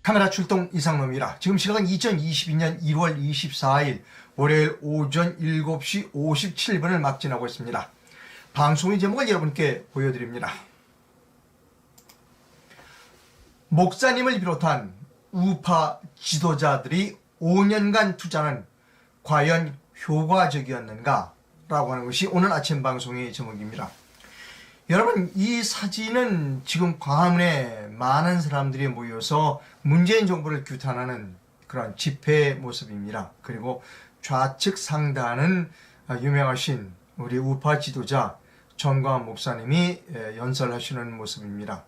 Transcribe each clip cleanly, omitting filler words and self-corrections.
카메라 출동 이상놈이라. 지금 시각은 2022년 1월 24일 월요일 오전 7시 57분을 막 지나고 있습니다. 방송의 제목을 여러분께 보여드립니다. 목사님을 비롯한 우파 지도자들이 5년간 투자는 과연 효과적이었는가? 라고 하는 것이 오늘 아침 방송의 제목입니다. 여러분, 이 사진은 지금 광화문에 많은 사람들이 모여서 문재인 정부를 규탄하는 그런 집회의 모습입니다. 그리고 좌측 상단은 유명하신 우리 우파 지도자 정광훈 목사님이 연설하시는 모습입니다.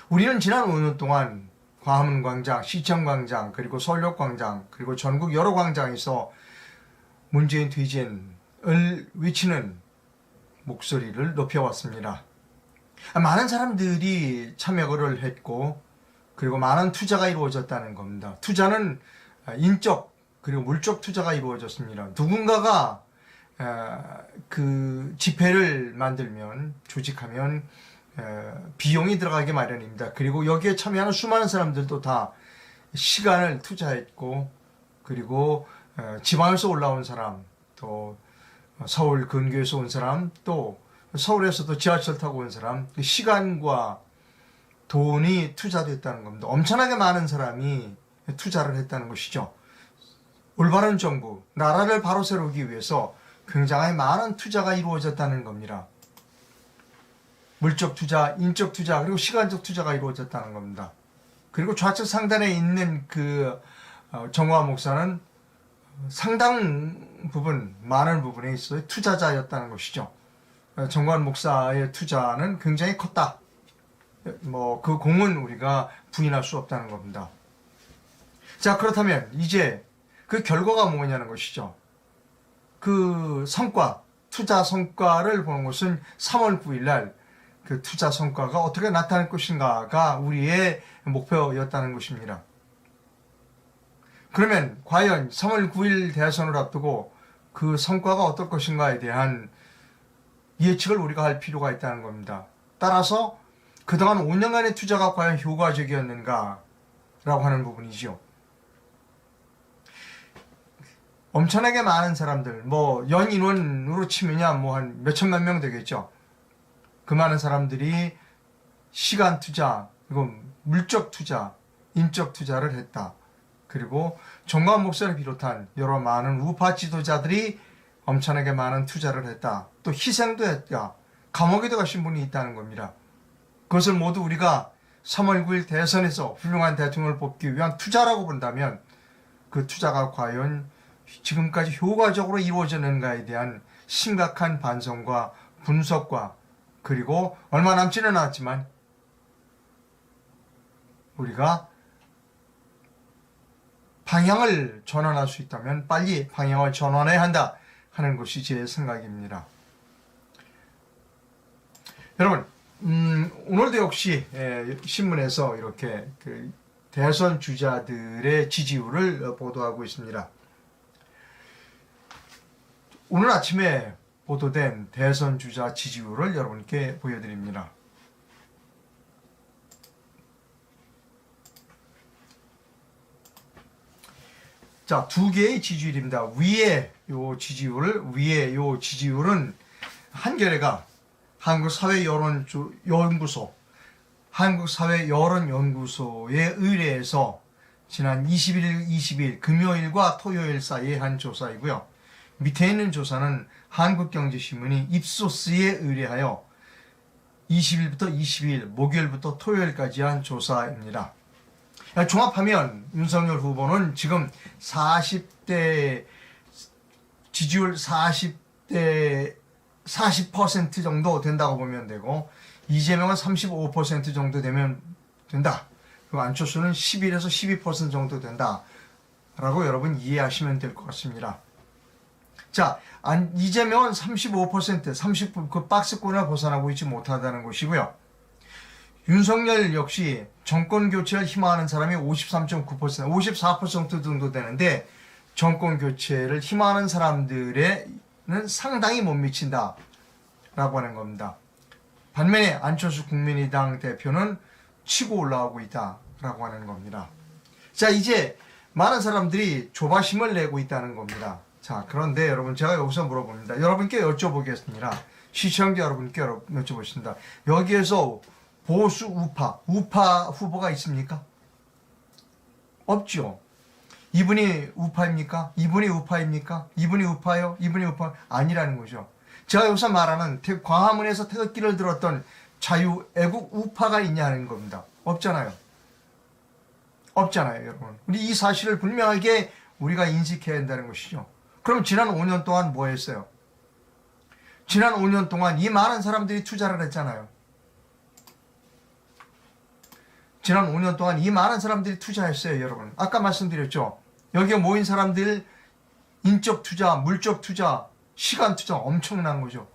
우리는 지난 5년 동안 광화문 광장, 시청 광장, 그리고 서울역 광장, 그리고 전국 여러 광장에서 문재인 퇴진을 외치는 목소리를 높여왔습니다. 많은 사람들이 참여를 했고, 그리고 많은 투자가 이루어졌다는 겁니다. 투자는 인적 그리고 물적 투자가 이루어졌습니다. 누군가가 그 집회를 만들면, 조직하면 비용이 들어가기 마련입니다. 그리고 여기에 참여하는 수많은 사람들도 다 시간을 투자했고, 그리고 지방에서 올라온 사람, 또 서울 근교에서 온 사람, 또 서울에서도 지하철 타고 온 사람, 시간과 돈이 투자됐다는 겁니다. 엄청나게 많은 사람이 투자를 했다는 것이죠. 올바른 정부, 나라를 바로 세우기 위해서 굉장히 많은 투자가 이루어졌다는 겁니다. 물적 투자, 인적 투자, 그리고 시간적 투자가 이루어졌다는 겁니다. 그리고 좌측 상단에 있는 그 정광훈 목사는 상당 부분, 많은 부분에 있어서 투자자였다는 것이죠. 정광훈 목사의 투자는 굉장히 컸다. 그 공은 우리가 부인할 수 없다는 겁니다. 자, 그렇다면 이제 그 결과가 뭐냐는 것이죠. 그 성과, 투자 성과를 보는 것은 3월 9일 날 그 투자 성과가 어떻게 나타날 것인가가 우리의 목표였다는 것입니다. 그러면 과연 3월 9일 대선을 앞두고 그 성과가 어떨 것인가에 대한 예측을 우리가 할 필요가 있다는 겁니다. 따라서 그동안 5년간의 투자가 과연 효과적이었는가 라고 하는 부분이죠. 엄청나게 많은 사람들, 연 인원으로 치면야 한 몇천만 명 되겠죠. 그 많은 사람들이 시간 투자, 그리고 물적 투자, 인적 투자를 했다. 그리고 정광훈 목사를 비롯한 여러 많은 우파 지도자들이 엄청나게 많은 투자를 했다. 또 희생도 했다. 감옥에도 가신 분이 있다는 겁니다. 그것을 모두 우리가 3월 9일 대선에서 훌륭한 대통령을 뽑기 위한 투자라고 본다면 그 투자가 과연 지금까지 효과적으로 이루어졌는가에 대한 심각한 반성과 분석과 그리고 얼마 남지는 않았지만 우리가 방향을 전환할 수 있다면 빨리 방향을 전환해야 한다 하는 것이 제 생각입니다. 여러분, 오늘도 역시 신문에서 이렇게 그 대선 주자들의 지지율을 보도하고 있습니다. 오늘 아침에 보도된 대선 주자 지지율을 여러분께 보여드립니다. 자, 두 개의 지지율입니다. 위에 요 지지율은 한겨레가 한국사회여론연구소에 의뢰해서 지난 21일, 22일 금요일과 토요일 사이에 한 조사이고요. 밑에 있는 조사는 한국경제신문이 입소스에 의뢰하여 20일부터 22일 목요일부터 토요일까지 한 조사입니다. 종합하면 윤석열 후보는 지금 40대 지지율 40% 정도 된다고 보면 되고, 이재명은 35% 정도 되면 된다. 그리고 안철수는 11에서 12% 정도 된다 라고 여러분 이해하시면 될 것 같습니다. 자, 이재명은 35%, 그 박스권을 벗어나고 있지 못하다는 것이고요. 윤석열 역시 정권 교체를 희망하는 사람이 53.9%, 54% 정도 되는데 정권 교체를 희망하는 사람들에는 상당히 못 미친다 라고 하는 겁니다. 반면에 안철수 국민의당 대표는 치고 올라오고 있다 라고 하는 겁니다. 자, 이제 많은 사람들이 조바심을 내고 있다는 겁니다. 자, 그런데 여러분, 제가 여기서 물어봅니다. 여러분께 여쭤보겠습니다. 시청자 여러분께 여쭤보십니다. 여기에서 보수 우파 후보가 있습니까? 없죠. 이분이 우파입니까? 이분이 우파입니까? 이분이 우파요? 이분이 우파 아니라는 거죠. 제가 여기서 말하는 광화문에서 태극기를 들었던 자유 애국 우파가 있냐는 겁니다. 없잖아요. 없잖아요, 여러분. 우리 이 사실을 분명하게 우리가 인식해야 한다는 것이죠. 그럼 지난 5년 동안 뭐 했어요? 지난 5년 동안 이 많은 사람들이 투자를 했잖아요. 지난 5년 동안 이 많은 사람들이 투자했어요, 여러분. 아까 말씀드렸죠. 여기에 모인 사람들 인적 투자, 물적 투자, 시간 투자 엄청난 거죠.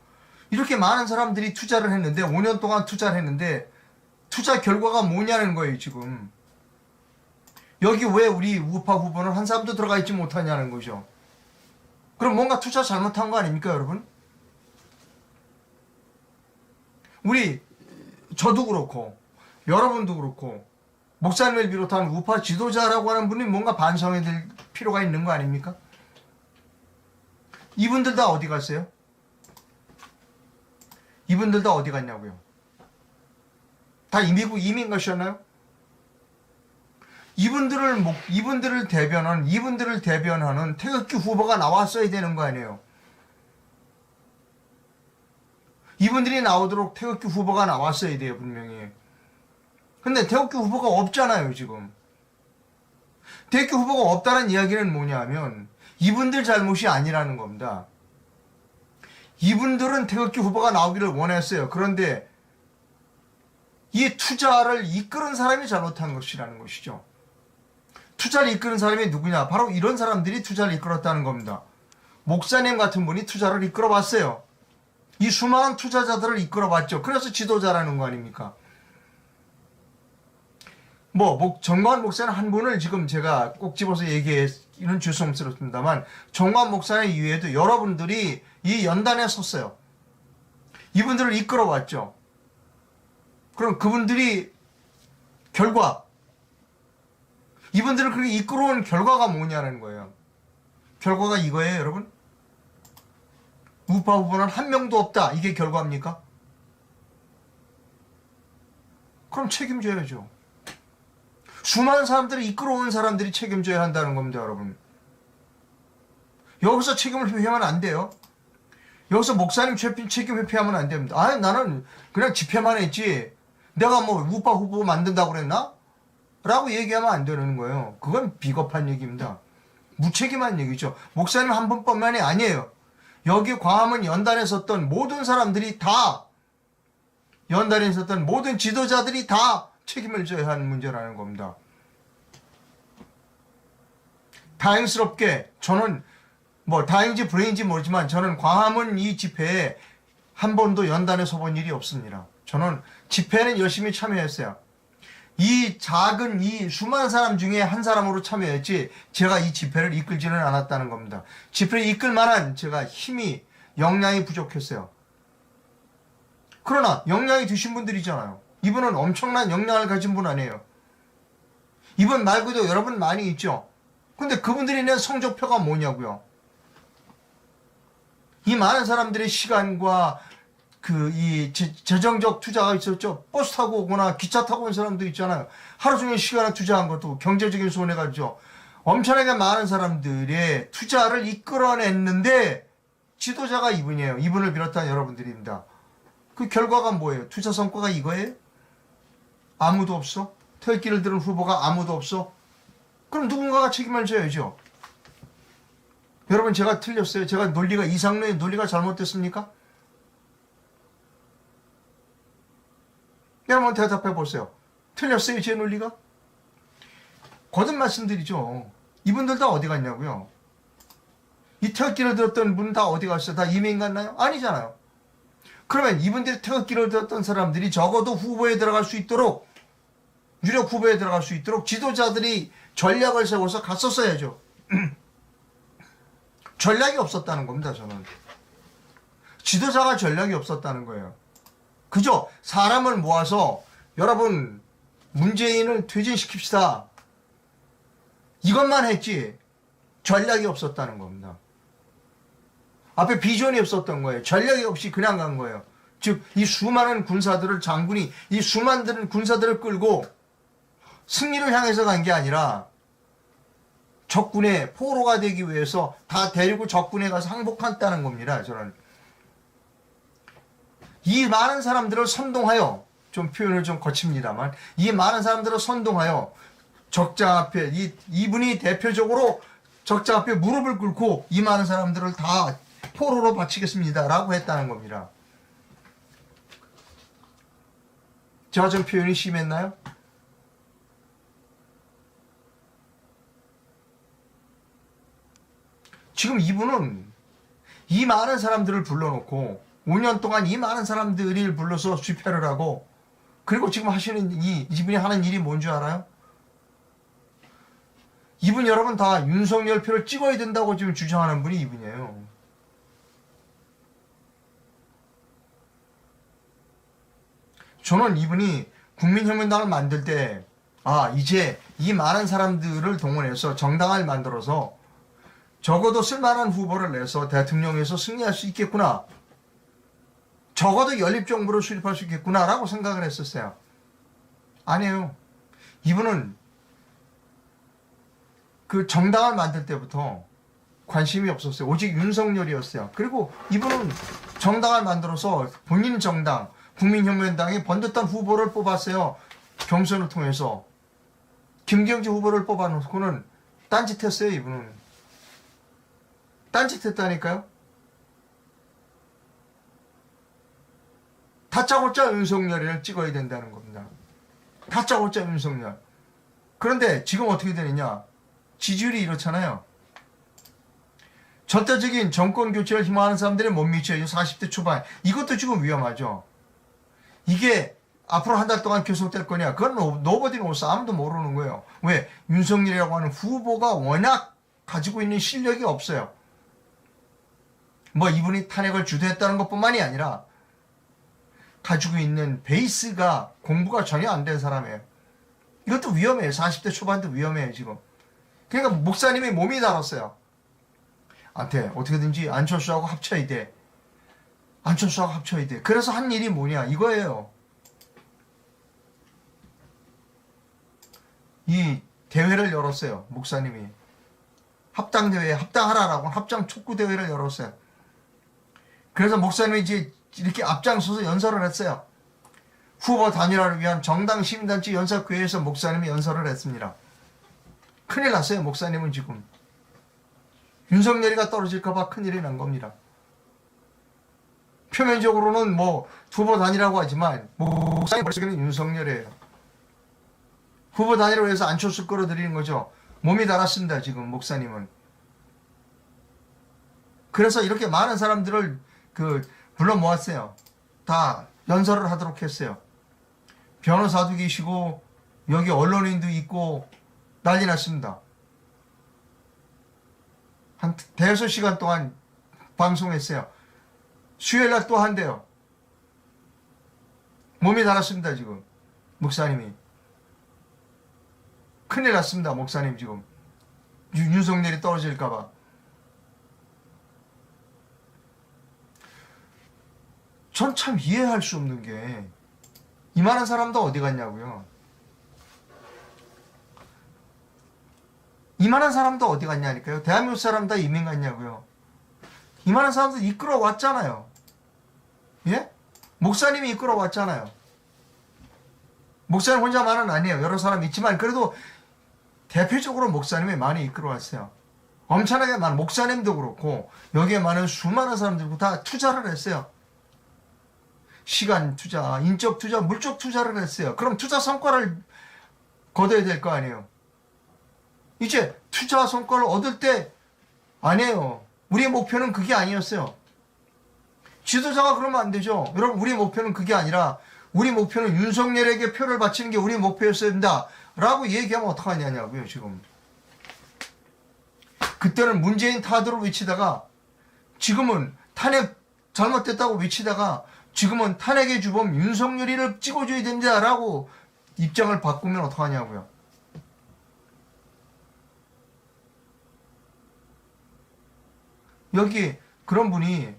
이렇게 많은 사람들이 투자를 했는데 5년 동안 투자를 했는데 투자 결과가 뭐냐는 거예요, 지금. 여기 왜 우리 우파 후보는 한 사람도 들어가 있지 못하냐는 거죠. 그럼 뭔가 투자 잘못한 거 아닙니까, 여러분? 저도 그렇고 여러분도 그렇고 목사님을 비롯한 우파 지도자라고 하는 분이 뭔가 반성해야 될 필요가 있는 거 아닙니까? 이분들 다 어디 갔어요? 이분들 다 어디 갔냐고요? 다 미국 이민 가셨나요? 이분들을 대변하는 태극기 후보가 나왔어야 되는 거 아니에요? 이분들이 나오도록 태극기 후보가 나왔어야 돼요, 분명히. 근데 태극기 후보가 없잖아요, 지금. 태극기 후보가 없다는 이야기는 뭐냐면 이분들 잘못이 아니라는 겁니다. 이분들은 태극기 후보가 나오기를 원했어요. 그런데 이 투자를 이끄는 사람이 잘못한 것이라는 것이죠. 투자를 이끄는 사람이 누구냐? 바로 이런 사람들이 투자를 이끌었다는 겁니다. 목사님 같은 분이 투자를 이끌어봤어요. 이 수많은 투자자들을 이끌어봤죠. 그래서 지도자라는 거 아닙니까? 정광훈 목사는 한 분을 지금 제가 꼭 집어서 얘기하기는 죄송스럽습니다만 정광훈 목사님 이외에도 여러분들이 이 연단에 섰어요. 이분들을 이끌어왔죠. 그럼 그분들이 이분들을 그렇게 이끌어온 결과가 뭐냐는 거예요. 결과가 이거예요, 여러분. 우파 후보는 한 명도 없다. 이게 결과입니까? 그럼 책임져야죠. 수많은 사람들을 이끌어온 사람들이 책임져야 한다는 겁니다, 여러분. 여기서 책임을 회피하면 안 돼요. 여기서 목사님 책임 회피하면 안 됩니다. 나는 그냥 집회만 했지. 내가 우파 후보 만든다고 그랬나? 라고 얘기하면 안 되는 거예요. 그건 비겁한 얘기입니다. 무책임한 얘기죠. 목사님 한 분뿐만이 아니에요. 여기 광화문 연단에 섰던 모든 사람들이 다, 연단에 섰던 모든 지도자들이 다 책임을 져야 하는 문제라는 겁니다. 다행스럽게 저는 다행인지 불행인지 모르지만 저는 광화문 이 집회에 한 번도 연단에 서본 일이 없습니다. 저는 집회는 열심히 참여했어요. 이 수많은 사람 중에 한 사람으로 참여했지 제가 이 집회를 이끌지는 않았다는 겁니다. 집회를 이끌 만한 제가 역량이 부족했어요. 그러나 역량이 되신 분들이잖아요. 이분은 엄청난 역량을 가진 분 아니에요. 이분 말고도 여러분 많이 있죠. 근데 그분들이 낸 성적표가 뭐냐고요. 이 많은 사람들의 시간과 이 재정적 투자가 있었죠. 버스 타고 오거나 기차 타고 온 사람도 있잖아요. 하루 종일 시간을 투자한 것도 경제적인 손해가 있죠. 엄청나게 많은 사람들의 투자를 이끌어냈는데 지도자가 이분이에요. 이분을 비롯한 여러분들입니다. 그 결과가 뭐예요? 투자 성과가 이거예요? 아무도 없어? 태극기를 들은 후보가 아무도 없어? 그럼 누군가가 책임을 져야죠. 여러분, 제가 틀렸어요? 이상로의 논리가 잘못됐습니까? 여러분 대답해 보세요. 틀렸어요, 제 논리가? 거듭 말씀드리죠. 이분들 다 어디 갔냐고요? 이 태극기를 들었던 분은 다 어디 갔어요? 다 이민 갔나요? 아니잖아요. 그러면 이분들이 태극기를 들었던 사람들이 적어도 후보에 들어갈 수 있도록, 유력 후보에 들어갈 수 있도록 지도자들이 전략을 세워서 갔었어야죠. 전략이 없었다는 겁니다, 저는. 지도자가 전략이 없었다는 거예요. 그죠? 사람을 모아서 여러분 문재인을 퇴진시킵시다. 이것만 했지 전략이 없었다는 겁니다. 앞에 비전이 없었던 거예요. 전략이 없이 그냥 간 거예요. 즉 이 수많은 군사들을 장군이 이 수많은 군사들을 끌고 승리를 향해서 간 게 아니라 적군의 포로가 되기 위해서 다 데리고 적군에 가서 항복했다는 겁니다. 저는 이 많은 사람들을 선동하여, 좀 표현을 좀 거칩니다만, 이 많은 사람들을 선동하여 적장 앞에 이분이 대표적으로 적장 앞에 무릎을 꿇고 이 많은 사람들을 다 포로로 바치겠습니다 라고 했다는 겁니다. 제가 좀 표현이 심했나요? 지금 이분은 이 많은 사람들을 불러놓고 5년 동안 이 많은 사람들을 불러서 집회를 하고, 그리고 지금 하시는 이분이 하는 일이 뭔 줄 알아요? 이분 여러분 다 윤석열 표를 찍어야 된다고 지금 주장하는 분이 이분이에요. 저는 이분이 국민혁명당을 만들 때, 이제 이 많은 사람들을 동원해서 정당을 만들어서 적어도 쓸만한 후보를 내서 대통령에서 승리할 수 있겠구나. 적어도 연립정부를 수립할 수 있겠구나 라고 생각을 했었어요. 아니에요. 이분은 그 정당을 만들 때부터 관심이 없었어요. 오직 윤석열이었어요. 그리고 이분은 정당을 만들어서 본인 정당, 국민혁명당이 번듯한 후보를 뽑았어요. 경선을 통해서. 김경재 후보를 뽑아놓고는 딴짓했어요. 이분은. 딴짓했다니까요. 다짜고짜 윤석열을 찍어야 된다는 겁니다. 다짜고짜 윤석열. 그런데 지금 어떻게 되느냐. 지지율이 이렇잖아요. 절대적인 정권 교체를 희망하는 사람들이 못 미쳐요. 40대 초반. 이것도 지금 위험하죠. 이게 앞으로 한 달 동안 계속될 거냐. 그건 노버디 노스. 아무도 모르는 거예요. 왜? 윤석열이라고 하는 후보가 워낙 가지고 있는 실력이 없어요. 뭐 이분이 탄핵을 주도했다는 것뿐만이 아니라 가지고 있는 베이스가 공부가 전혀 안 된 사람이에요. 이것도 위험해요. 40대 초반도 위험해요. 지금. 그러니까 목사님이 몸이 달았어요. 한테 어떻게든지 안철수하고 합쳐야 돼. 안철수하고 합쳐야 돼. 그래서 한 일이 뭐냐 이거예요. 이 대회를 열었어요. 목사님이. 합당대회, 합당하라라고 합당 촉구대회를 열었어요. 그래서 목사님이 이제 이렇게 앞장서서 연설을 했어요. 후보 단일화를 위한 정당 시민단체 연사교회에서 목사님이 연설을 했습니다. 큰일 났어요. 목사님은 지금. 윤석열이가 떨어질까봐 큰일이 난 겁니다. 표면적으로는 뭐 후보 단일화라고 하지만 목사님 머릿속에는 윤석열이에요. 후보 단일화를 위해서 안철수 끌어들이는 거죠. 몸이 달았습니다. 지금 목사님은. 그래서 이렇게 많은 사람들을 불러 모았어요. 다 연설을 하도록 했어요. 변호사도 계시고 여기 언론인도 있고 난리 났습니다. 한 대여섯 시간 동안 방송했어요. 수요일날 또 한대요. 몸이 달았습니다. 지금 목사님이. 큰일 났습니다. 목사님 지금. 윤석열이 떨어질까봐. 전 참 이해할 수 없는 게 이만한 사람도 어디 갔냐고요. 이만한 사람도 어디 갔냐니까요. 대한민국 사람 다 이민 갔냐고요. 이만한 사람들 이끌어 왔잖아요. 예? 목사님이 이끌어 왔잖아요. 목사님 혼자만은 아니에요. 여러 사람 있지만 그래도 대표적으로 목사님이 많이 이끌어 왔어요. 엄청나게 많은 목사님도 그렇고 여기에 많은 수많은 사람들도 다 투자를 했어요. 시간 투자, 인적 투자, 물적 투자를 했어요. 그럼 투자 성과를 거둬야 될 거 아니에요. 이제 투자 성과를 얻을 때 아니에요. 우리의 목표는 그게 아니었어요. 지도자가 그러면 안 되죠. 여러분 우리의 목표는 그게 아니라 우리 목표는 윤석열에게 표를 바치는 게 우리 목표였어야 된다 라고 얘기하면 어떡하냐고요. 지금 그때는 문재인 타도로 외치다가 지금은 탄핵 잘못됐다고 외치다가 지금은 탄핵의 주범 윤석열이를 찍어줘야 된다라고 입장을 바꾸면 어떡하냐고요. 여기 그런 분이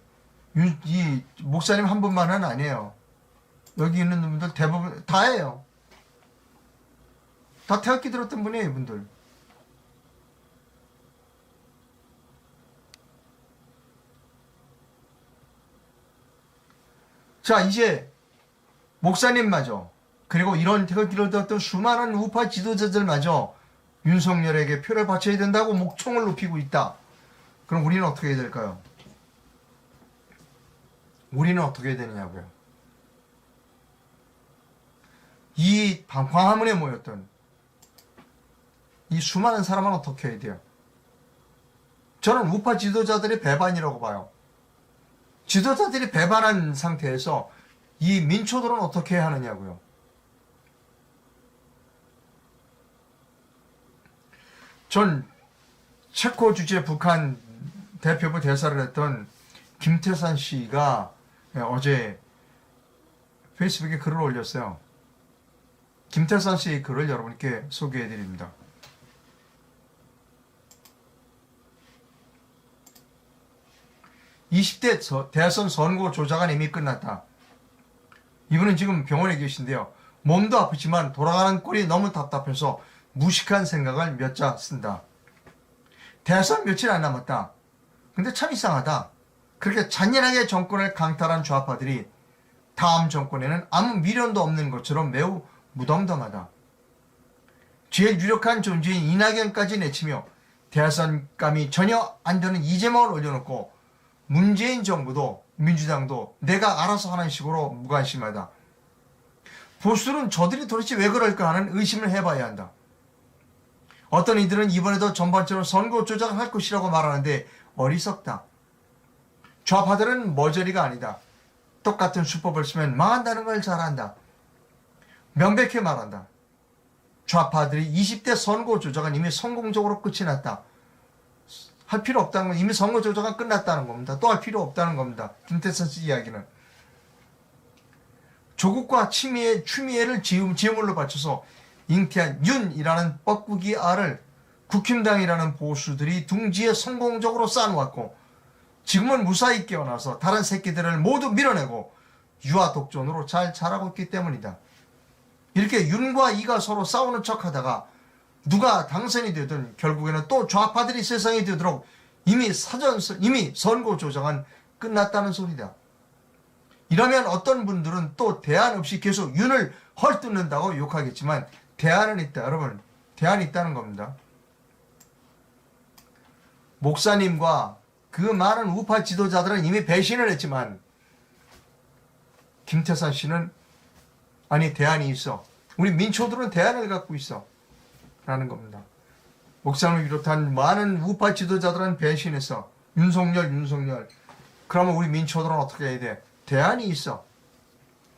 이 목사님 한 분만은 아니에요. 여기 있는 분들 대부분 다예요. 다 태극기 들었던 분이에요, 이분들. 자, 이제 목사님마저, 그리고 이런 태극기를 들었던 수많은 우파 지도자들마저 윤석열에게 표를 바쳐야 된다고 목청을 높이고 있다. 그럼 우리는 어떻게 해야 될까요? 우리는 어떻게 해야 되느냐고요. 이 광화문에 모였던 이 수많은 사람은 어떻게 해야 돼요? 저는 우파 지도자들의 배반이라고 봐요. 지도자들이 배반한 상태에서 이 민초들은 어떻게 해야 하느냐고요. 전 체코 주재 북한 대표부 대사를 했던 김태산 씨가 어제 페이스북에 글을 올렸어요. 김태산 씨의 글을 여러분께 소개해 드립니다. (20대) 대선 선거 조작은 이미 끝났다. 이분은 지금 병원에 계신데요. 몸도 아프지만 돌아가는 꼴이 너무 답답해서 무식한 생각을 몇 자 쓴다. 대선 며칠 안 남았다. 근데 참 이상하다. 그렇게 잔인하게 정권을 강탈한 좌파들이 다음 정권에는 아무 미련도 없는 것처럼 매우 무덤덤하다. 제일 유력한 존재인 이낙연까지 내치며 대선감이 전혀 안 되는 이재명을 올려놓고 문재인 정부도 민주당도 내가 알아서 하는 식으로 무관심하다. 보수는 저들이 도대체 왜 그럴까 하는 의심을 해봐야 한다. 어떤 이들은 이번에도 전반적으로 선거 조작을 할 것이라고 말하는데 어리석다. 좌파들은 머저리가 아니다. 똑같은 수법을 쓰면 망한다는 걸 잘 안다. 명백히 말한다. 좌파들이 20대 선거 조작은 이미 성공적으로 끝이 났다. 할 필요 없다는 건 이미 선거 조작은 끝났다는 겁니다. 또 할 필요 없다는 겁니다. 김태선 씨 이야기는. 조국과 추미애를 지음물로 바쳐서 잉태한 윤이라는 뻐꾸기 알을 국힘당이라는 보수들이 둥지에 성공적으로 쌓아놓았고 지금은 무사히 깨어나서 다른 새끼들을 모두 밀어내고 유아 독존으로 잘 자라고 있기 때문이다. 이렇게 윤과 이가 서로 싸우는 척하다가 누가 당선이 되든 결국에는 또 좌파들이 세상에 되도록 이미 선거 조작은 끝났다는 소리다. 이러면 어떤 분들은 또 대안 없이 계속 윤을 헐뜯는다고 욕하겠지만 대안은 있다. 여러분, 대안이 있다는 겁니다. 목사님과 그 많은 우파 지도자들은 이미 배신을 했지만 김태산 씨는 아니 대안이 있어. 우리 민초들은 대안을 갖고 있어. 라는 겁니다. 목사님을 비롯한 많은 우파 지도자들은 배신했어. 윤석열. 그러면 우리 민초들은 어떻게 해야 돼? 대안이 있어.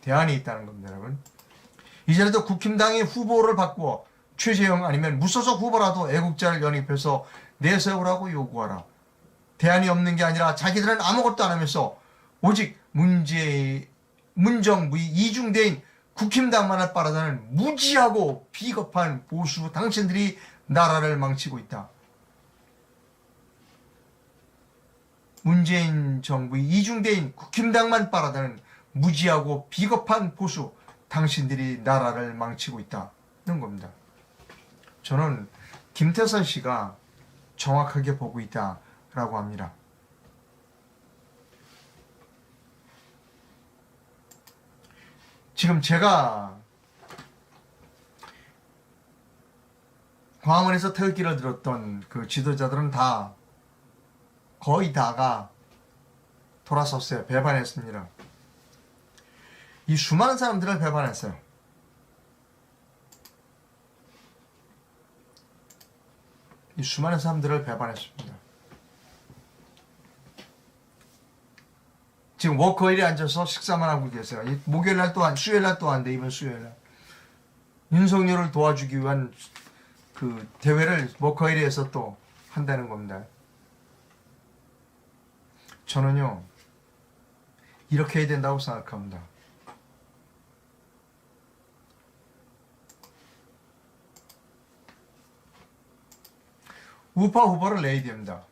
대안이 있다는 겁니다, 여러분. 이전에도 국힘당이 후보를 바꾸어 최재형 아니면 무소속 후보라도 애국자를 영입해서 내세우라고 요구하라. 대안이 없는 게 아니라 자기들은 아무것도 안 하면서 오직 문정부의 이중대인 국힘당만을 따라다니는 무지하고 비겁한 보수 당신들이 나라를 망치고 있다. 문재인 정부의 이중대인 국힘당만 따라다니는 무지하고 비겁한 보수 당신들이 나라를 망치고 있다는 겁니다. 저는 김태선 씨가 정확하게 보고 있다라고 합니다. 지금 제가 광화문에서 태극기를 들었던 그 지도자들은 거의 다가 돌아섰어요. 배반했습니다. 이 수많은 사람들을 배반했어요. 이 수많은 사람들을 배반했습니다. 지금 워커힐에 앉아서 식사만 하고 계세요. 목요일날 또한 수요일날 또 한대. 이번 수요일날 윤석열을 도와주기 위한 그 대회를 워커힐에서 또 한다는 겁니다. 저는요 이렇게 해야 된다고 생각합니다. 우파 후보를 내야 됩니다.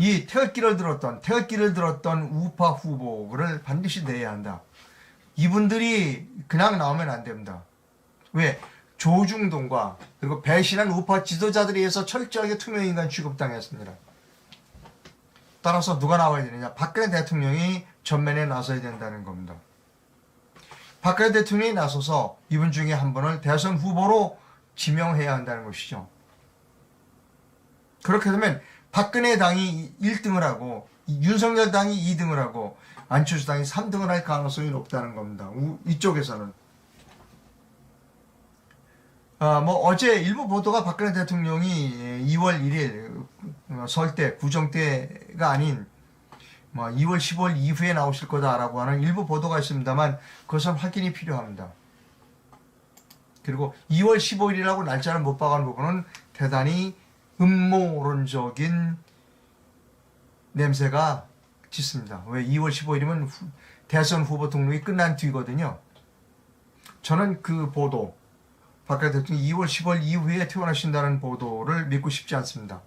이 태극기를 들었던 우파 후보를 반드시 내야 한다. 이분들이 그냥 나오면 안 됩니다. 왜? 조중동과 그리고 배신한 우파 지도자들에 의해서 철저하게 투명인간 취급당했습니다. 따라서 누가 나와야 되느냐? 박근혜 대통령이 전면에 나서야 된다는 겁니다. 박근혜 대통령이 나서서 이분 중에 한 분을 대선 후보로 지명해야 한다는 것이죠. 그렇게 되면 박근혜 당이 1등을 하고 윤석열 당이 2등을 하고 안철수 당이 3등을 할 가능성이 높다는 겁니다. 이쪽에서는. 어제 일부 보도가 박근혜 대통령이 2월 1일 설 때, 구정 때가 아닌 2월 15일 이후에 나오실 거다라고 하는 일부 보도가 있습니다만 그것은 확인이 필요합니다. 그리고 2월 15일이라고 날짜를 못 박은 부분은 대단히 음모론적인 냄새가 짙습니다. 왜 2월 15일이면 대선 후보 등록이 끝난 뒤거든요. 저는 그 보도, 박근혜 대통령이 2월 15일 이후에 퇴원하신다는 보도를 믿고 싶지 않습니다.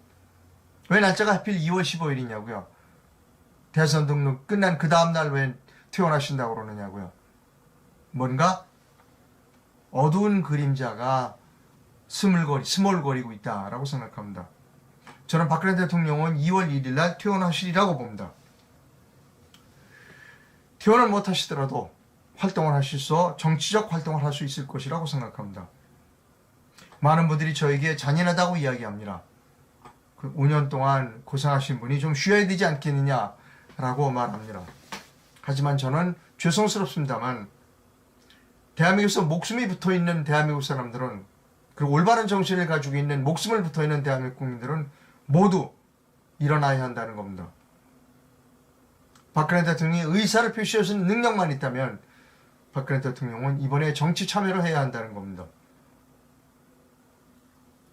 왜 날짜가 하필 2월 15일이냐고요? 대선 등록 끝난 그 다음날 왜 퇴원하신다고 그러느냐고요? 뭔가 어두운 그림자가 스멀거리고 있다라고 생각합니다. 저는 박근혜 대통령은 2월 1일 날 퇴원하시리라고 봅니다. 퇴원을 못 하시더라도 활동을 하셔서 정치적 활동을 할 수 있을 것이라고 생각합니다. 많은 분들이 저에게 잔인하다고 이야기합니다. 그 5년 동안 고생하신 분이 좀 쉬어야 되지 않겠느냐라고 말합니다. 하지만 저는 죄송스럽습니다만 대한민국에서 목숨이 붙어있는 대한민국 사람들은, 그리고 올바른 정신을 가지고 있는 목숨을 붙어있는 대한민국 국민들은 모두 일어나야 한다는 겁니다. 박근혜 대통령이 의사를 표시할 수 있는 능력만 있다면 박근혜 대통령은 이번에 정치 참여를 해야 한다는 겁니다.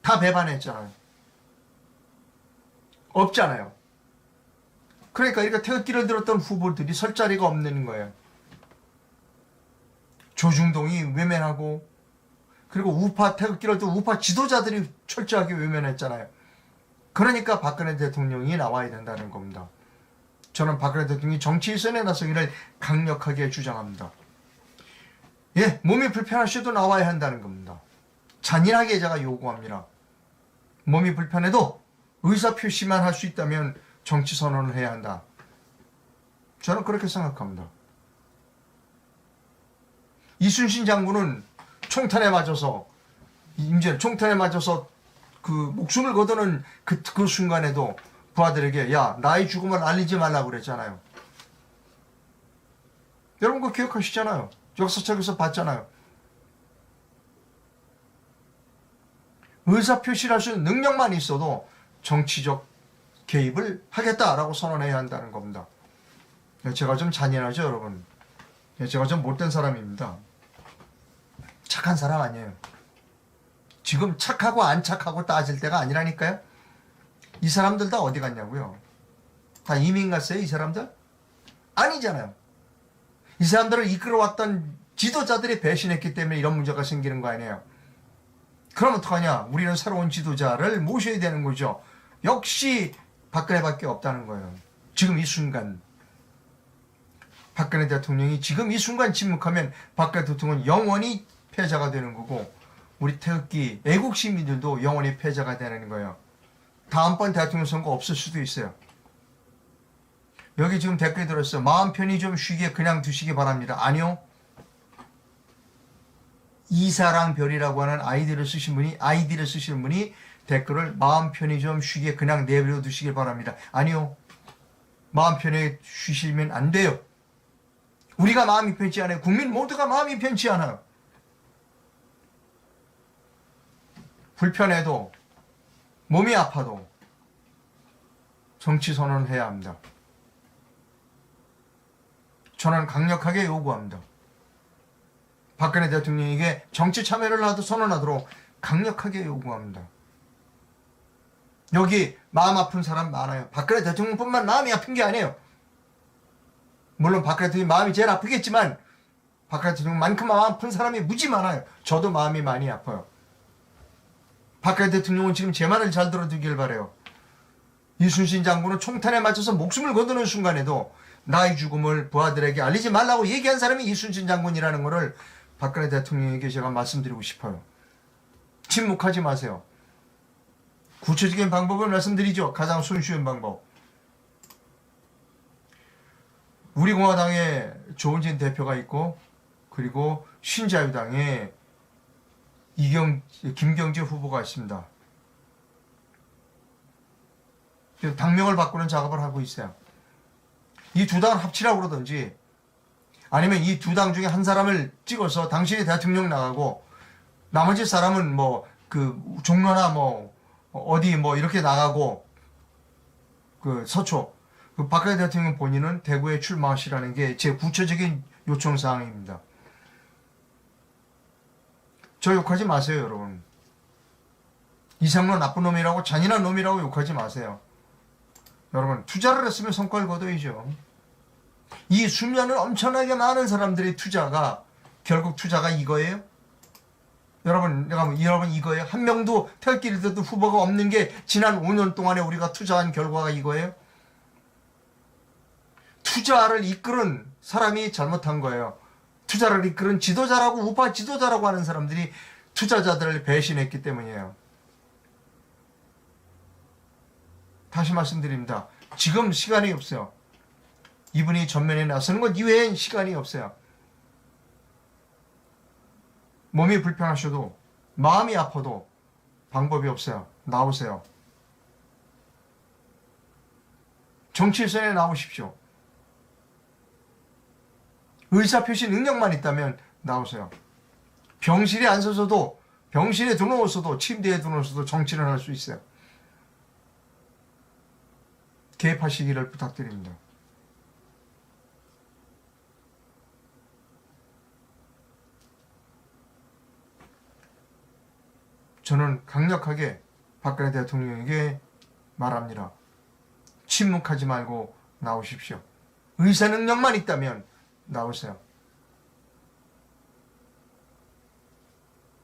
다 배반했잖아요. 없잖아요. 그러니까 이렇게 태극기를 들었던 후보들이 설 자리가 없는 거예요. 조중동이 외면하고, 그리고 우파 태극기를 든 우파 지도자들이 철저하게 외면했잖아요. 그러니까 박근혜 대통령이 나와야 된다는 겁니다. 저는 박근혜 대통령이 정치 일선에 나서기를 강력하게 주장합니다. 예, 몸이 불편하셔도 나와야 한다는 겁니다. 잔인하게 제가 요구합니다. 몸이 불편해도 의사표시만 할 수 있다면 정치 선언을 해야 한다. 저는 그렇게 생각합니다. 이순신 장군은 총탄에 맞아서, 임진 총탄에 맞아서 그 목숨을 거두는 그 순간에도 부하들에게 야, 나의 죽음을 알리지 말라고 그랬잖아요. 여러분 그거 기억하시잖아요. 역사책에서 봤잖아요. 의사표시를 할 수 있는 능력만 있어도 정치적 개입을 하겠다라고 선언해야 한다는 겁니다. 제가 좀 잔인하죠, 여러분? 제가 좀 못된 사람입니다. 착한 사람 아니에요. 지금 착하고 안 착하고 따질 때가 아니라니까요. 이 사람들 다 어디 갔냐고요? 다 이민 갔어요, 이 사람들? 아니잖아요. 이 사람들을 이끌어왔던 지도자들이 배신했기 때문에 이런 문제가 생기는 거 아니에요. 그럼 어떡하냐? 우리는 새로운 지도자를 모셔야 되는 거죠. 역시 박근혜밖에 없다는 거예요. 지금 이 순간. 박근혜 대통령이 지금 이 순간 침묵하면 박근혜 대통령은 영원히 패자가 되는 거고, 우리 태극기 애국 시민들도 영원히 패자가 되는 거예요. 다음번 대통령 선거 없을 수도 있어요. 여기 지금 댓글 들었어요. 마음 편히 좀 쉬게 그냥 두시기 바랍니다. 아니요. 이사랑별이라고 하는 아이디를 쓰시는 분이 댓글을 마음 편히 좀 쉬게 그냥 내버려 두시길 바랍니다. 아니요. 마음 편히 쉬시면 안 돼요. 우리가 마음이 편치 않아요. 국민 모두가 마음이 편치 않아요. 불편해도, 몸이 아파도 정치 선언을 해야 합니다. 저는 강력하게 요구합니다. 박근혜 대통령에게 정치 참여를 선언하도록 강력하게 요구합니다. 여기 마음 아픈 사람 많아요. 박근혜 대통령뿐만 마음이 아픈 게 아니에요. 물론 박근혜 대통령이 마음이 제일 아프겠지만 박근혜 대통령만큼 마음 아픈 사람이 무지 많아요. 저도 마음이 많이 아파요. 박근혜 대통령은 지금 제 말을 잘 들어주길 바라요. 이순신 장군은 총탄에 맞춰서 목숨을 거두는 순간에도 나의 죽음을 부하들에게 알리지 말라고 얘기한 사람이 이순신 장군이라는 것을 박근혜 대통령에게 제가 말씀드리고 싶어요. 침묵하지 마세요. 구체적인 방법을 말씀드리죠. 가장 손쉬운 방법. 우리공화당에 조은진 대표가 있고, 그리고 신자유당에 김경재 후보가 있습니다. 당명을 바꾸는 작업을 하고 있어요. 이 두 당을 합치라고 그러든지, 아니면 이 두 당 중에 한 사람을 찍어서 당신이 대통령 나가고 나머지 사람은 뭐 그 종로나 뭐 어디 뭐 이렇게 나가고, 그 서초 그 박근혜 대통령 본인은 대구에 출마하시라는 게 제 구체적인 요청 사항입니다. 저 욕하지 마세요, 여러분. 이상로 나쁜 놈이라고, 잔인한 놈이라고 욕하지 마세요. 여러분, 투자를 했으면 성과를 거둬야죠. 이 수많은 엄청나게 많은 사람들의 투자가, 결국 투자가 이거예요? 여러분 이거예요? 한 명도 태극기를 후보가 없는 게 지난 5년 동안에 우리가 투자한 결과가 이거예요? 투자를 이끄는 사람이 잘못한 거예요. 투자를 이끄는 지도자라고, 우파 지도자라고 하는 사람들이 투자자들을 배신했기 때문이에요. 다시 말씀드립니다. 지금 시간이 없어요. 이분이 전면에 나서는 것 이외엔 시간이 없어요. 몸이 불편하셔도, 마음이 아파도 방법이 없어요. 나오세요. 정치일선에 나오십시오. 의사표시 능력만 있다면 나오세요. 병실에 앉아서도, 병실에 들어오셔도, 침대에 들어오셔도 정치를 할 수 있어요. 개입하시기를 부탁드립니다. 저는 강력하게 박근혜 대통령에게 말합니다. 침묵하지 말고 나오십시오. 의사 능력만 있다면 나오세요.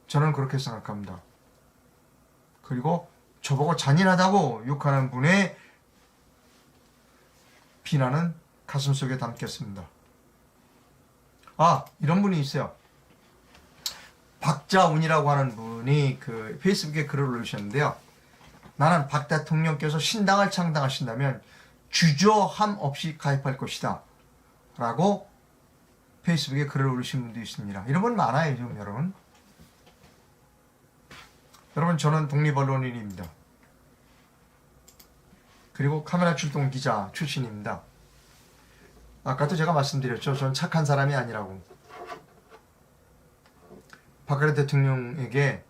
저는 그렇게 생각합니다. 그리고 저보고 잔인하다고 욕하는 분의 비난은 가슴속에 담겠습니다. 아, 이런 분이 있어요. 박자운이라고 하는 분이 그 페이스북에 글을 올리셨는데요. 나는 박 대통령께서 신당을 창당하신다면 주저함 없이 가입할 것이다 라고 페이스북에 글을 올리신 분도 있습니다. 이런 분 많아요, 지금 여러분. 여러분, 저는 독립언론인입니다. 그리고 카메라 출동 기자 출신입니다. 아까도 제가 말씀드렸죠. 저는 착한 사람이 아니라고. 박근혜 대통령에게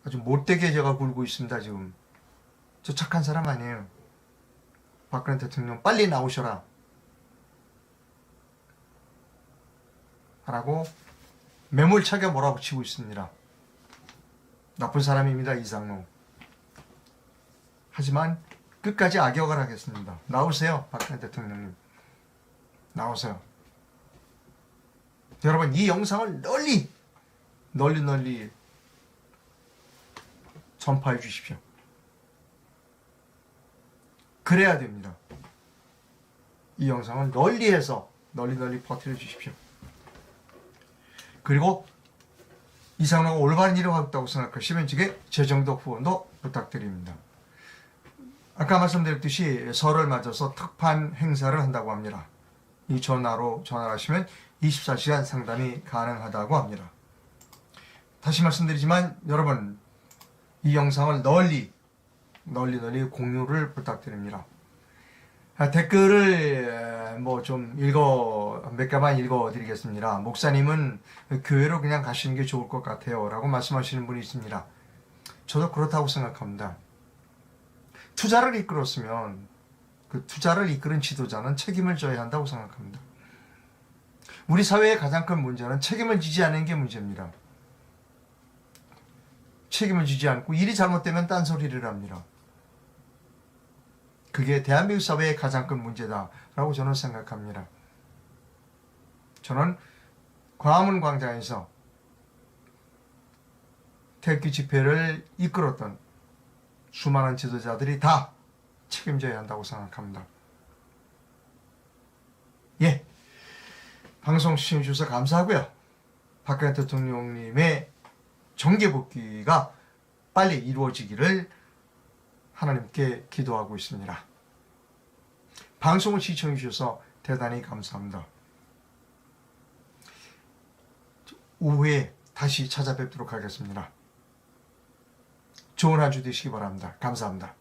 아주 못되게 제가 굴고 있습니다, 지금. 저 착한 사람 아니에요. 박근혜 대통령 빨리 나오셔라 라고 매몰차게 몰아붙이고 있습니다. 나쁜 사람입니다, 이상로. 하지만 끝까지 악역을 하겠습니다. 나오세요, 박근혜 대통령님. 나오세요. 여러분, 이 영상을 널리 전파해 주십시오. 그래야 됩니다. 이 영상을 널리 해서 널리 퍼뜨려 주십시오. 그리고 이상로가 올바른 일을 하고 있다고 생각하시면 제게 재정덕 후원도 부탁드립니다. 아까 말씀드렸듯이 설을 맞아서 특판 행사를 한다고 합니다. 이 전화로 전화하시면 24시간 상담이 가능하다고 합니다. 다시 말씀드리지만 여러분, 이 영상을 널리 공유를 부탁드립니다. 댓글을 뭐 좀 몇 개만 읽어드리겠습니다. 목사님은 교회로 그냥 가시는 게 좋을 것 같아요 라고 말씀하시는 분이 있습니다. 저도 그렇다고 생각합니다. 투자를 이끌었으면 그 투자를 이끄는 지도자는 책임을 져야 한다고 생각합니다. 우리 사회의 가장 큰 문제는 책임을 지지 않는 게 문제입니다. 책임을 지지 않고 일이 잘못되면 딴소리를 합니다. 그게 대한민국 사회의 가장 큰 문제다라고 저는 생각합니다. 저는 광화문 광장에서 태극기 집회를 이끌었던 수많은 지도자들이 다 책임져야 한다고 생각합니다. 예, 방송 시청해주셔서 감사하고요. 박근혜 대통령님의 정계 복귀가 빨리 이루어지기를 하나님께 기도하고 있습니다. 방송을 시청해주셔서 대단히 감사합니다. 오후에 다시 찾아뵙도록 하겠습니다. 좋은 한 주 되시기 바랍니다. 감사합니다.